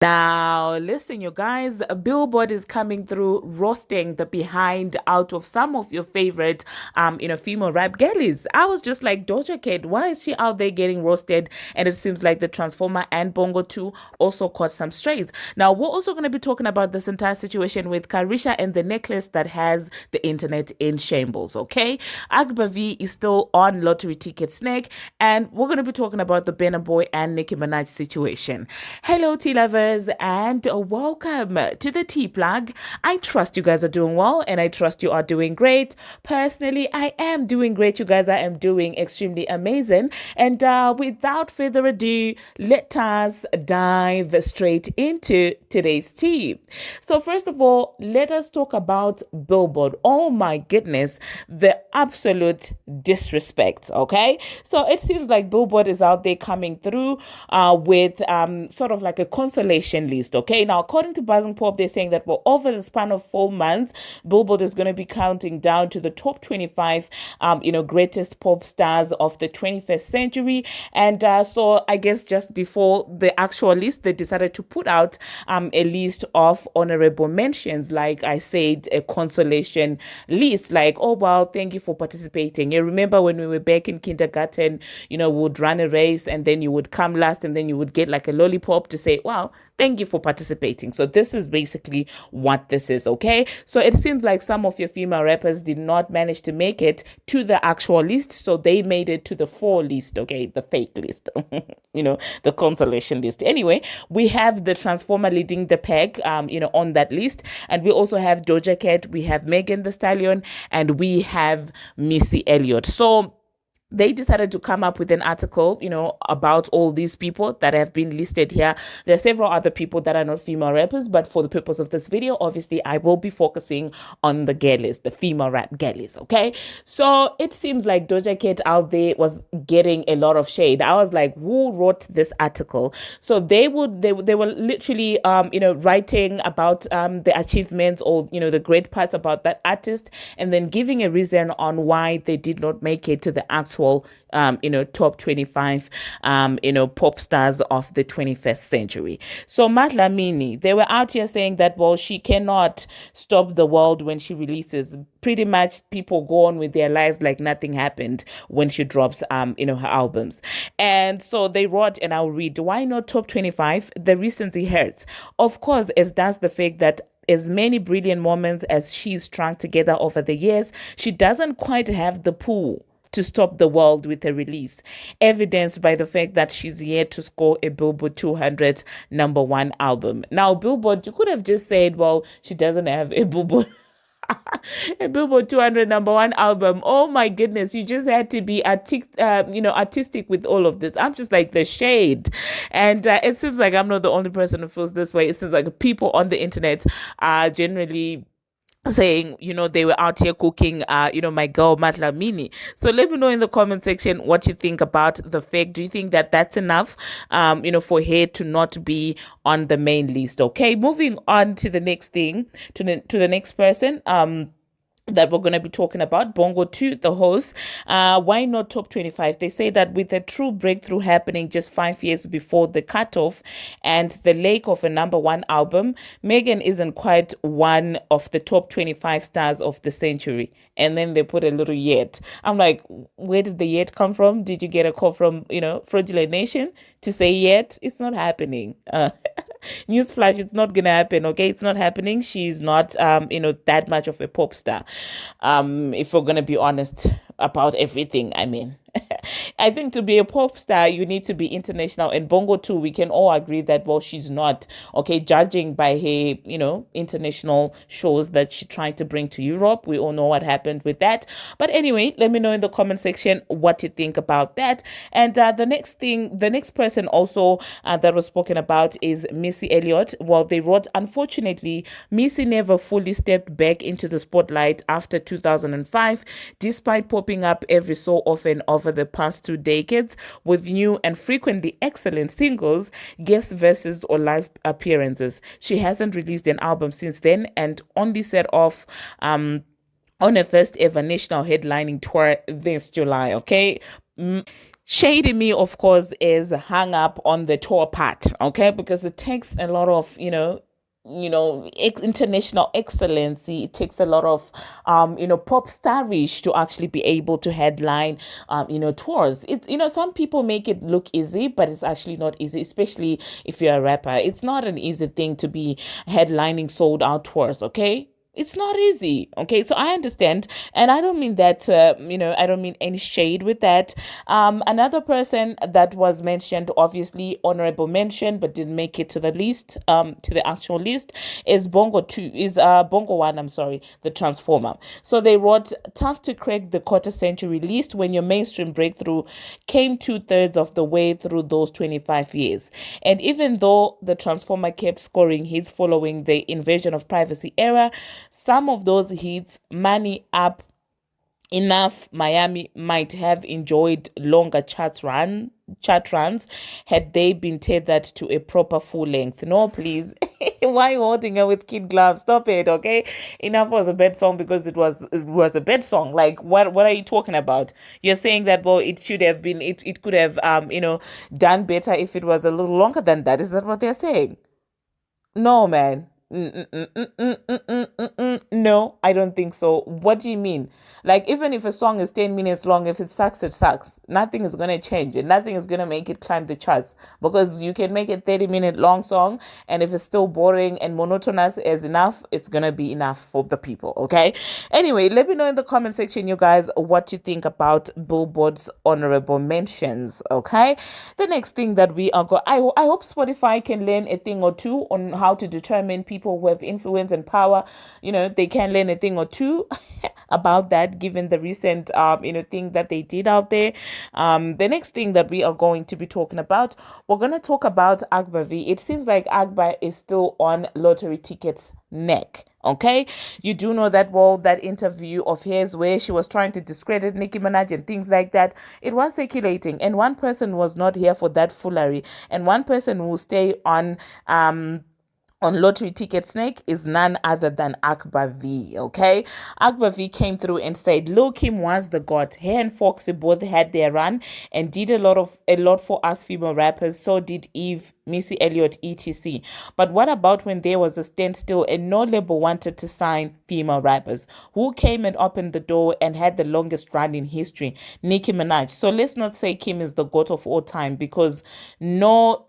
Now, listen, you guys, Billboard is coming through roasting the behind out of some of your favorite, female rap girlies. I was just like, Doja Cat, why is she out there getting roasted? And it seems like the Transformer and Bongo 2 also caught some strays. Now, we're also going to be talking about this entire situation with Carisha and the necklace that has the internet in shambles, okay? Akbar V is still on lottery ticket snake, and we're going to be talking about the Burna Boy and Nicki Minaj situation. Hello, tea lovers, and welcome to the tea plug. I trust you guys are doing well, and I trust you are doing great. Personally, I am doing great. You guys, I am doing extremely amazing. And without further ado, let us dive straight into today's tea. So, first of all, let us talk about Billboard. Oh my goodness, the absolute disrespect. Okay, so it seems like Billboard is out there coming through with sort of like a consolation list. Okay, now according to Buzzing Pop, they're saying that well, over the span of 4 months, Billboard is going to be counting down to the top 25, greatest pop stars of the 21st century. And so I guess just before the actual list, they decided to put out a list of honorable mentions, like I said, a consolation list, like, oh wow, thank you for participating. You remember when we were back in kindergarten, we would run a race and then you would come last and then you would get like a lollipop to say, wow, thank you for participating. So this is basically what this is, okay? So it seems like some of your female rappers did not manage to make it to the actual list, so they made it to the four list, okay? The fake list, the consolation list. Anyway, we have the Transformer leading the pack, on that list, and we also have Doja Cat, we have Megan the Stallion, and we have Missy Elliott. So they decided to come up with an article, about all these people that have been listed here. There are several other people that are not female rappers, but for the purpose of this video, obviously, I will be focusing on the girlies, the female rap girlies, okay? So it seems like Doja Cat out there was getting a lot of shade. I was like, who wrote this article? So they were literally, writing about the achievements or, the great parts about that artist, and then giving a reason on why they did not make it to the actual top 25 pop stars of the 21st century. So Matlamini, they were out here saying that well, she cannot stop the world when she releases. Pretty much people go on with their lives like nothing happened when she drops her albums. And so they wrote, and I'll read, why not top 25? The recency hurts, of course, as does the fact that as many brilliant moments as she's strung together over the years, she doesn't quite have the pull to stop the world with a release, evidenced by the fact that she's yet to score a Billboard 200 number one album. Now, Billboard, you could have just said, well, she doesn't have a Billboard. A Billboard 200 number one album. Oh my goodness, you just had to be artistic with all of this. I'm just like the shade, and it seems like I'm not the only person who feels this way. It seems like people on the internet are generally saying, they were out here cooking, my girl Matlamini. So let me know in the comment section what you think about the fact. Do you think that that's enough, for her to not be on the main list? Okay, moving on to the next thing, to the next person, that we're going to be talking about, Bongo 2, the host. Why not top 25? They say that with a true breakthrough happening just 5 years before the cutoff and the lack of a number one album, Megan isn't quite one of the top 25 stars of the century. And then they put a little yet. I'm like, where did the yet come from? Did you get a call from, Fraudulent Nation to say yet? It's not happening. Newsflash, it's not gonna happen, okay? It's not happening. She's not that much of a pop star, if we're gonna be honest about everything. I mean, I think to be a pop star, you need to be international. And Bongo too, we can all agree that, well, she's not, okay, judging by her, international shows that she tried to bring to Europe. We all know what happened with that. But anyway, let me know in the comment section what you think about that. And the next person also that was spoken about is Missy Elliott. Well, they wrote, unfortunately, Missy never fully stepped back into the spotlight after 2005, despite popping up every so often over the past 2 decades with new and frequently excellent singles, guest verses, or live appearances. She hasn't released an album since then and only set off on her first ever national headlining tour this July, okay? Shady Me, of course, is hung up on the tour part, okay? Because it takes a lot of, international excellency. It takes a lot of, pop starish to actually be able to headline, tours. It's, some people make it look easy, but it's actually not easy, especially if you're a rapper. It's not an easy thing to be headlining sold out tours, okay? It's not easy. Okay. So I understand. And I don't mean that, I don't mean any shade with that. Another person that was mentioned, obviously honorable mention, but didn't make it to the list, to the actual list, is Bongo 1, I'm sorry, the Transformer. So they wrote, tough to crack the quarter century list when your mainstream breakthrough came 2/3 of the way through those 25 years. And even though the Transformer kept scoring hits following the invasion of privacy era, some of those hits, Money Up, Enough, Miami, might have enjoyed longer chat runs had they been tethered to a proper full length. No, please. Why you holding her with kid gloves? Stop it, okay? Enough was a bad song because it was a bad song. Like what are you talking about? You're saying that, well, it should have been, it could have done better if it was a little longer than that. Is that what they're saying? No, man. No, I don't think so. What do you mean? Like, even if a song is 10 minutes long, if it sucks, it sucks. Nothing is going to change it. Nothing is going to make it climb the charts because you can make a 30-minute long song, and if it's still boring and monotonous as enough, it's going to be enough for the people. Okay. Anyway, let me know in the comment section, you guys, what you think about Billboard's honorable mentions. Okay. The next thing that we are going, I hope Spotify can learn a thing or two on how to determine people who have influence and power. They can learn a thing or two about that, given the recent thing that they did out there. The next thing that we are going to be talking about, we're going to talk about Akbar V. It seems like Akbar is still on lottery tickets neck. Okay, you do know that, well, that interview of his where she was trying to discredit Nicki Minaj and things like that, it was circulating, and one person was not here for that foolery, and one person will stay on lottery ticket snake is none other than Akbar V. Okay, Akbar V came through and said Lil Kim was the god. Her and Foxy both had their run and did a lot for us female rappers. So did Eve, Missy Elliott, etc. But what about when there was a standstill and no label wanted to sign female rappers? Who came and opened the door and had the longest run in history? Nicki Minaj. So let's not say Kim is the god of all time, because no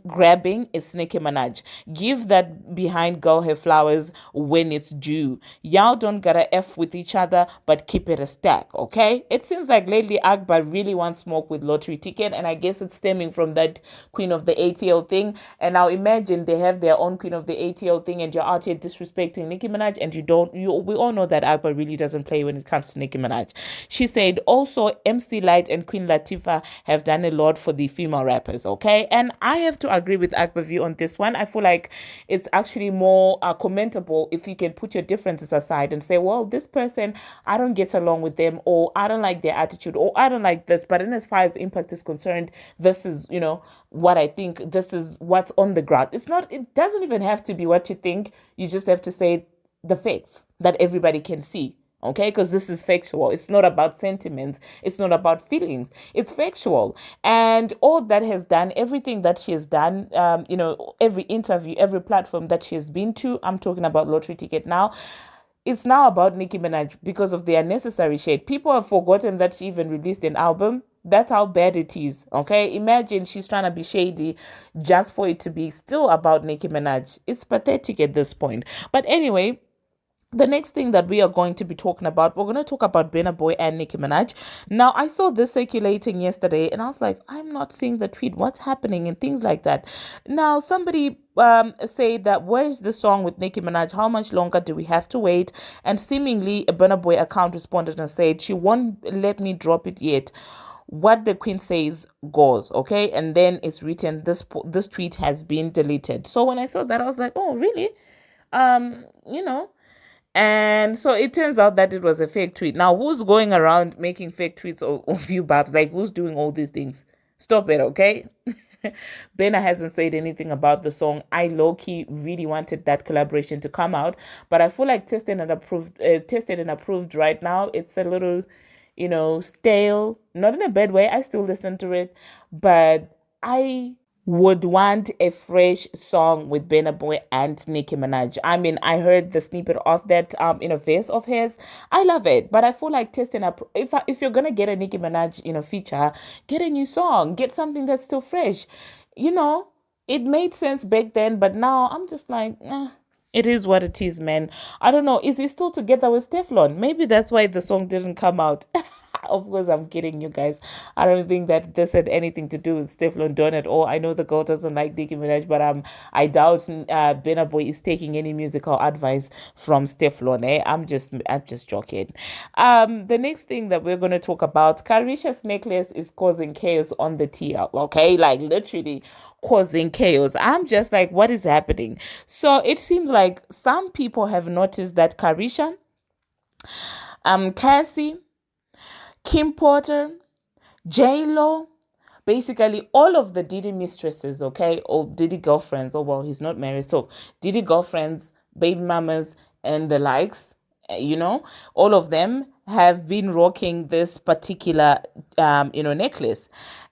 grabbing is Nicki Minaj. Give that behind girl her flowers when it's due. Y'all don't gotta F with each other, but keep it a stack, okay? It seems like lately Akbar really wants smoke with lottery ticket, and I guess it's stemming from that Queen of the ATL thing. And now imagine they have their own Queen of the ATL thing, and you're out here disrespecting Nicki Minaj, and we all know that Akbar really doesn't play when it comes to Nicki Minaj. She said also MC Light and Queen Latifah have done a lot for the female rappers, okay? And I have to agree with Akbar V on this one. I feel like it's actually more commentable if you can put your differences aside and say, well, this person, I don't get along with them, or I don't like their attitude, or I don't like this. But in as far as impact is concerned, this is, what I think, this is what's on the ground. It doesn't even have to be what you think. You just have to say the facts that everybody can see. Okay, because this is factual. It's not about sentiments. It's not about feelings. It's factual. And all that has done, everything that she has done, every interview, every platform that she has been to, I'm talking about lottery ticket now, it's now about Nicki Minaj because of the unnecessary shade. People have forgotten that she even released an album. That's how bad it is. Okay, imagine she's trying to be shady just for it to be still about Nicki Minaj. It's pathetic at this point. But anyway, the next thing that we are going to be talking about, we're going to talk about Burna Boy and Nicki Minaj. Now, I saw this circulating yesterday, and I was like, I'm not seeing the tweet. What's happening? And things like that. Now, somebody say that, where is the song with Nicki Minaj? How much longer do we have to wait? And seemingly, a Burna Boy account responded and said, she won't let me drop it yet. What the queen says goes, okay? And then it's written, this tweet has been deleted. So when I saw that, I was like, oh, really? You know. And so it turns out that it was a fake tweet. Now, who's going around making fake tweets of you, barbz? Like, who's doing all these things? Stop it, okay? Burna hasn't said anything about the song. I low-key really wanted that collaboration to come out, but I feel like tested and approved right now, stale, not in a bad way. I still listen to it, but I would want a fresh song with Burna Boy and Nicki Minaj. I mean, I heard the snippet of that verse of his. I love it, but I feel like testing up. If you're gonna get a Nicki Minaj feature, get a new song, get something that's still fresh. You know, it made sense back then, but now I'm just like, it is what it is, man. I don't know. Is he still together with Teflon? Maybe that's why the song didn't come out. Of course, I'm kidding you guys. I don't think that this had anything to do with Teflon Don at all. I know the girl doesn't like Nicki Minaj, but I doubt Burna Boy is taking any musical advice from Teflon. I'm just joking. The next thing that we're gonna talk about, Carisha's necklace is causing chaos on the TL. Okay, like literally causing chaos. I'm just like, what is happening? So it seems like some people have noticed that Carisha, Cassie, Kim Porter, J-Lo, basically all of the Diddy mistresses, okay, or Diddy girlfriends, oh well, he's not married, so Diddy girlfriends, baby mamas, and the likes, all of them have been rocking this particular, necklace.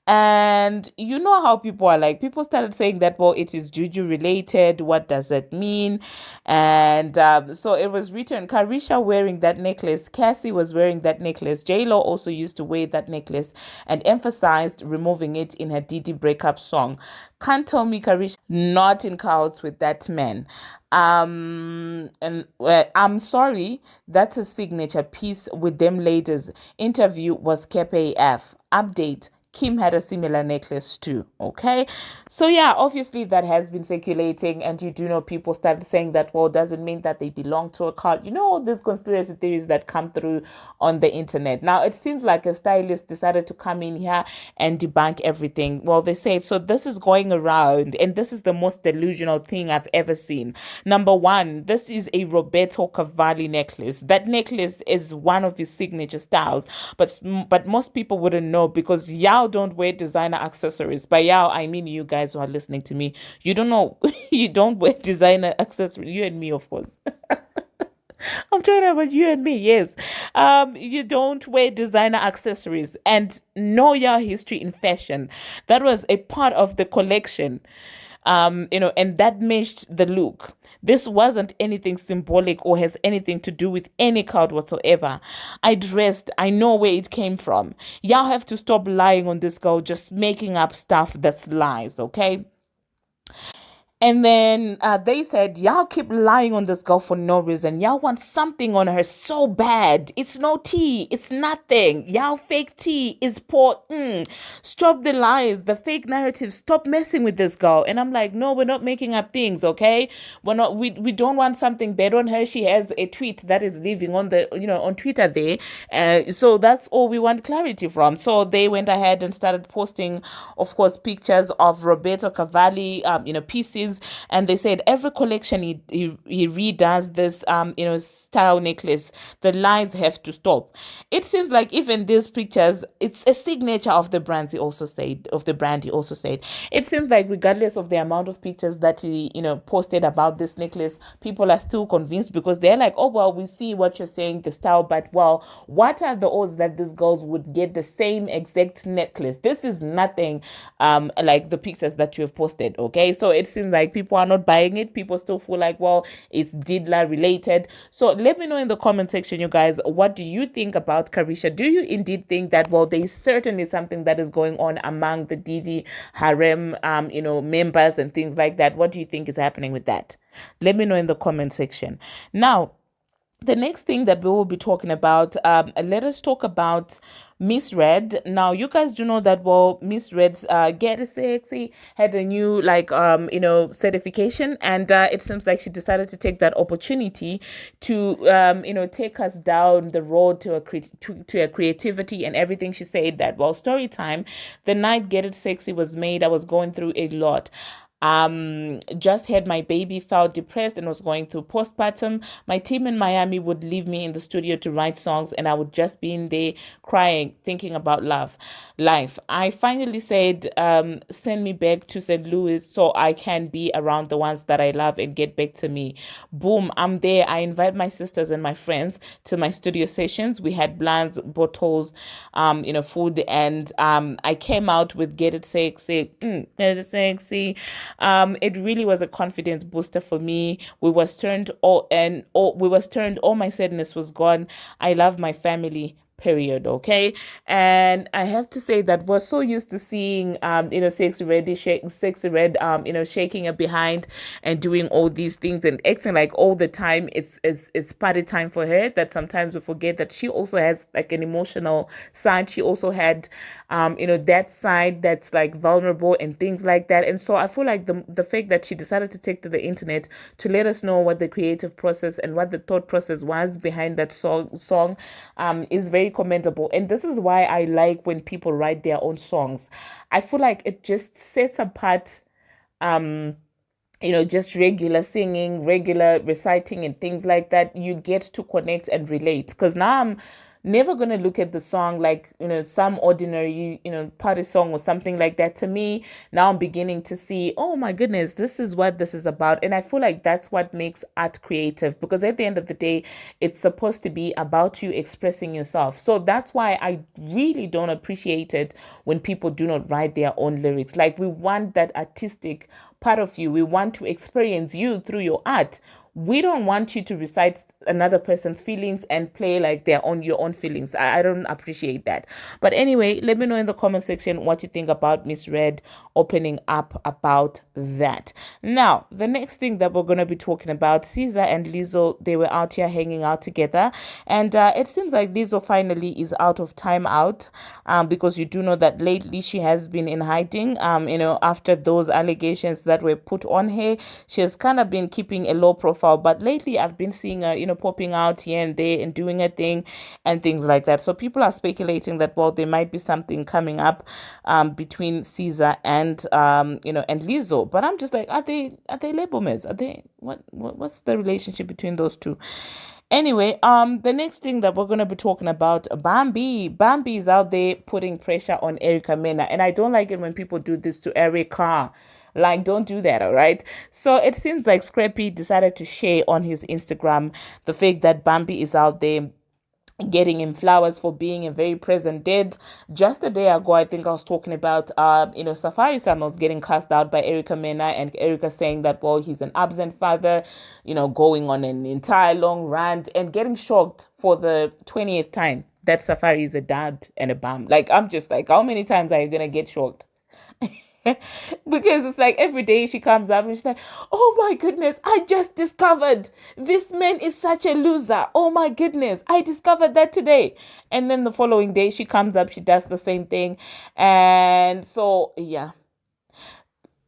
And you know how people are like, people started saying that, well, it is juju related. What does that mean? And so it was written, Karisha wearing that necklace, Cassie was wearing that necklace, J-Lo also used to wear that necklace and emphasized removing it in her Diddy breakup song. Can't tell me Karisha not in cahoots with that man. And I'm sorry, that's a signature piece with them ladies. Interview was Kepe AF. Update, Kim had a similar necklace too. Okay. So yeah, obviously that has been circulating, and you do know people started saying that, well, doesn't mean that they belong to a cult. You know, all these conspiracy theories that come through on the internet. Now it seems like a stylist decided to come in here and debunk everything. Well, they say, so this is going around, and this is the most delusional thing I've ever seen. Number one, this is a Roberto Cavalli necklace. That necklace is one of his signature styles, but most people wouldn't know because y'all don't wear designer accessories. By y'all, I mean you guys who are listening to me. You don't know. You don't wear designer accessories. You and me, of course. I'm talking about you and me, yes. You don't wear designer accessories and know your history in fashion. That was a part of the collection, and that matched the look. This wasn't anything symbolic or has anything to do with any cult whatsoever. I know where it came from. Y'all have to stop lying on this girl, just making up stuff that's lies, okay? And then they said, y'all keep lying on this girl for no reason. Y'all want something on her so bad. It's no tea. It's nothing. Y'all fake tea is poor. Stop the lies, the fake narrative. Stop messing with this girl. And I'm like, no, we're not making up things, okay? We're not. We don't want something bad on her. She has a tweet that is living on the, on Twitter there. So that's all we want clarity from. So they went ahead and started posting, of course, pictures of Roberto Cavalli, pieces. And they said every collection he redoes this style necklace, the lies have to stop. It seems like even these pictures, it's a signature of the brand. He also said it seems like regardless of the amount of pictures that he posted about this necklace, people are still convinced because they're like, oh well, we see what you're saying, the style, but well, what are the odds that these girls would get the same exact necklace? This is nothing like the pictures that you have posted. Okay, so it seems like people are not buying it. People still feel like, well, it's Didla related. So let me know in the comment section, you guys, what do you think about Karisha? Do you indeed think that, well, there is certainly something that is going on among the Didi harem, members and things like that? What do you think is happening with that? Let me know in the comment section. Now, the next thing that we will be talking about, let us talk about Miss Red. Now, you guys do know that, well, Miss Red's Get Sexy had a new, certification, and it seems like she decided to take that opportunity to, take us down the road to a creativity and everything. She said that, well, story time, the night Get It Sexy was made, I was going through a lot. Just had my baby, felt depressed and was going through postpartum. My team in Miami would leave me in the studio to write songs, and I would just be in there crying, thinking about life. I finally said, send me back to St. Louis so I can be around the ones that I love and get back to me. Boom, I'm there. I invite my sisters and my friends to my studio sessions. We had blunts, bottles, food, and I came out with Get It Sexy, Get It Sexy. It really was a confidence booster for me. We was turned, all my sadness was gone. I love my family, period. Okay. And I have to say that we're so used to seeing sexy red shaking her behind and doing all these things and acting like all the time it's party time for her, that sometimes we forget that she also has like an emotional side. She also had that side that's like vulnerable and things like that. And so I feel like the fact that she decided to take to the internet to let us know what the creative process and what the thought process was behind that song is very commendable. And this is why I like when people write their own songs. I feel like it just sets apart just regular singing, regular reciting, and things like that. You get to connect and relate. Because now I'm never going to look at the song like, some ordinary, party song or something like that. To me, now I'm beginning to see, oh my goodness, this is what this is about. And I feel like that's what makes art creative, because at the end of the day, it's supposed to be about you expressing yourself. So that's why I really don't appreciate it when people do not write their own lyrics. Like, we want that artistic part of you. We want to experience you through your art. We don't want you to recite another person's feelings and play like your own feelings. I don't appreciate that. But anyway, let me know in the comment section what you think about Miss Red opening up about that. Now, the next thing that we're going to be talking about, Cesar and Lizzo, they were out here hanging out together. And it seems like Lizzo finally is out of timeout, because you do know that lately she has been in hiding, after those allegations that were put on her. She has kind of been keeping a low profile. But lately, I've been seeing her, popping out here and there and doing a thing and things like that. So people are speculating that, well, there might be something coming up between Cesar and and Lizzo. But I'm just like, are they label mates? Are they what's the relationship between those two? Anyway, the next thing that we're gonna be talking about, Bambi. Bambi is out there putting pressure on Erica Mena, and I don't like it when people do this to Erica. Like, don't do that, all right? So it seems like Scrappy decided to share on his Instagram the fact that Bambi is out there getting him flowers for being a very present dad. Just a day ago, I think I was talking about Safari Samuels getting cast out by Erica Mena, and Erica saying that, well, he's an absent father, going on an entire long rant and getting shocked for the 20th time that Safari is a dad and a bum. Like, I'm just like, how many times are you gonna get shocked? Because it's like every day she comes up and she's like, oh my goodness, I just discovered this man is such a loser. Oh my goodness, I discovered that today. And then the following day she comes up, she does the same thing. And so, yeah.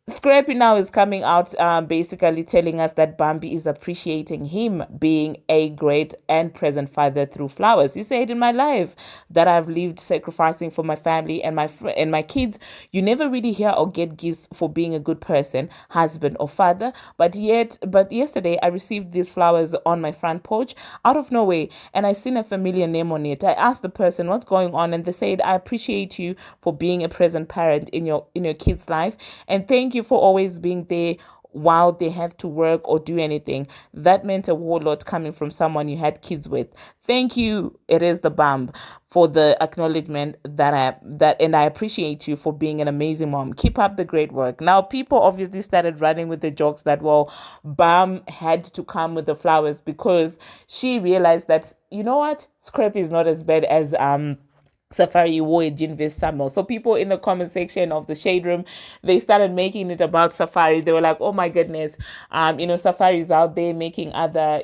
Scrappy now is coming out, basically telling us that Bambi is appreciating him being a great and present father through flowers. He said, in my life that I've lived sacrificing for my family and my kids, you never really hear or get gifts for being a good person, husband or father. But yesterday I received these flowers on my front porch out of nowhere, and I seen a familiar name on it. I asked the person what's going on, and they said, I appreciate you for being a present parent in your kid's life, and thank you for always being there while they have to work or do anything. That meant a whole lot coming from someone you had kids with. Thank you, it is the Bamb, for the acknowledgement and I appreciate you for being an amazing mom. Keep up the great work. Now, people obviously started running with the jokes that, well, Bam had to come with the flowers because she realized that, you know what, Scrappy is not as bad as Safari wore a Jinvis Samuel. So people in the comment section of the Shade Room, they started making it about Safari. They were like, oh my goodness, Safari's out there making other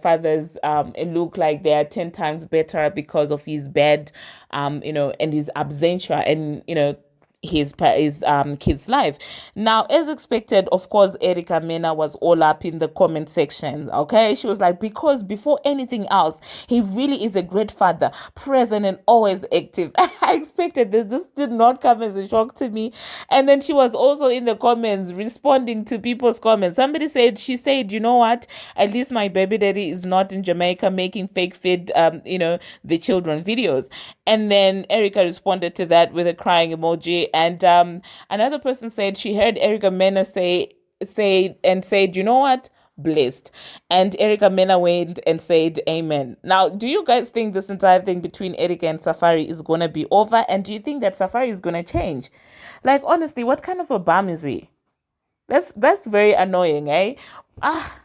fathers look like they are 10 times better because of his bed, and his absentia. And, his kid's life. Now, as expected, of course, Erica Mena was all up in the comment section. Okay, she was like, because before anything else, he really is a great father, present and always active. I expected this. This did not come as a shock to me. And then she was also in the comments responding to people's comments. Somebody said, she said, you know what? At least my baby daddy is not in Jamaica making fake feed, the children videos. And then Erica responded to that with a crying emoji. And another person said she heard Erica Mena said, you know what? Blessed. And Erica Mena went and said, Amen. Now, do you guys think this entire thing between Erica and Safari is gonna be over? And do you think that Safari is gonna change? Like, honestly, what kind of a bum is he? That's very annoying, eh? Ah,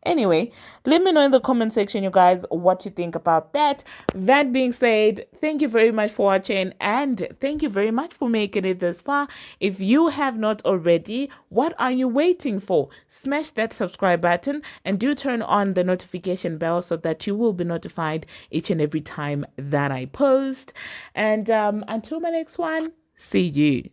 anyway, let me know in the comment section, you guys, what you think about that. That being said, thank you very much for watching and thank you very much for making it this far. If you have not already, what are you waiting for? Smash that subscribe button and do turn on the notification bell so that you will be notified each and every time that I post. And until my next one, see you.